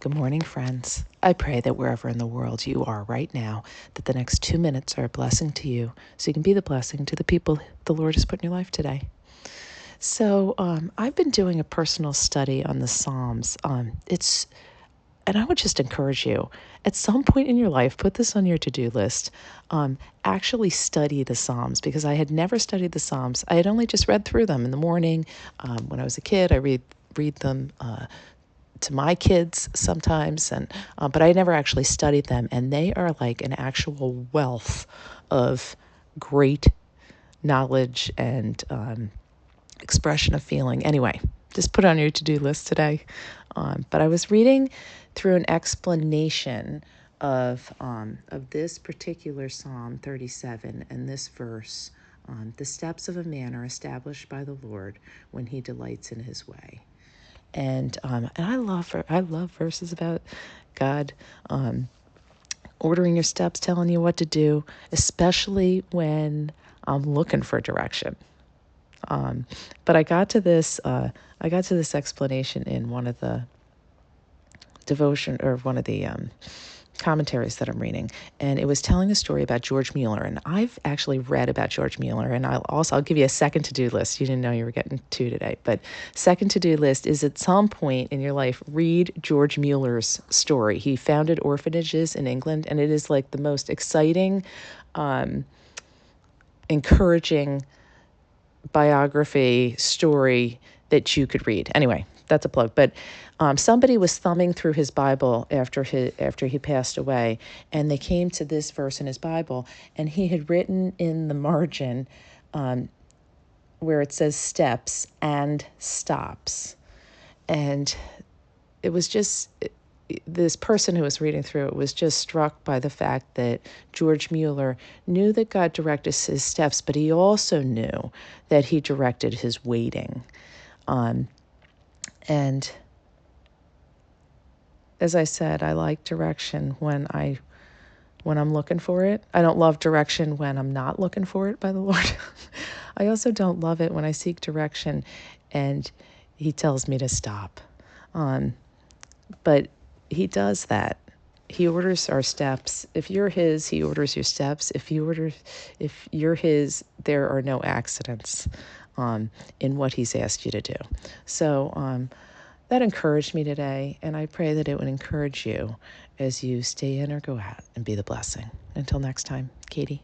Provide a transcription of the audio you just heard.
Good morning, friends. I pray that wherever in the world you are right now, that the next 2 minutes are a blessing to you, so you can be the blessing to the people the Lord has put in your life today. So I've been doing a personal study on the Psalms. And I would just encourage you, at some point in your life, put this on your to-do list. Actually study the Psalms, because I had never studied the Psalms. I had only just read through them in the morning. When I was a kid, I read them to my kids sometimes, but I never actually studied them, and they are like an actual wealth of great knowledge and expression of feeling. Anyway, just put it on your to-do list today. But I was reading through an explanation of this particular Psalm 37 and this verse. The steps of a man are established by the Lord when he delights in his way. And I love verses about God ordering your steps, telling you what to do, especially when I'm looking for direction. But I got to this explanation in one of the devotion, or one of the commentaries that I'm reading, and it was telling a story about George Mueller. And I've actually read about George Mueller, and I'll give you a second to-do list. You didn't know you were getting two today, but second to-do list is, at some point in your life, read George Mueller's story. He founded orphanages in England, and it is like the most exciting, encouraging biography story that you could read. Anyway, that's a plug. But somebody was thumbing through his Bible after he passed away, and they came to this verse in his Bible, and he had written in the margin where it says steps and stops. And it was just, this person who was reading through it was just struck by the fact that George Mueller knew that God directed his steps, but he also knew that he directed his waiting. And as I said, I like direction when I'm looking for it. I don't love direction when I'm not looking for it by the Lord. I also don't love it when I seek direction and he tells me to stop. But he does that. He orders our steps. If you're his, he orders your steps. If you're his, there are no accidents in what he's asked you to do. So that encouraged me today, and I pray that it would encourage you as you stay in or go out and be the blessing. Until next time, Katie.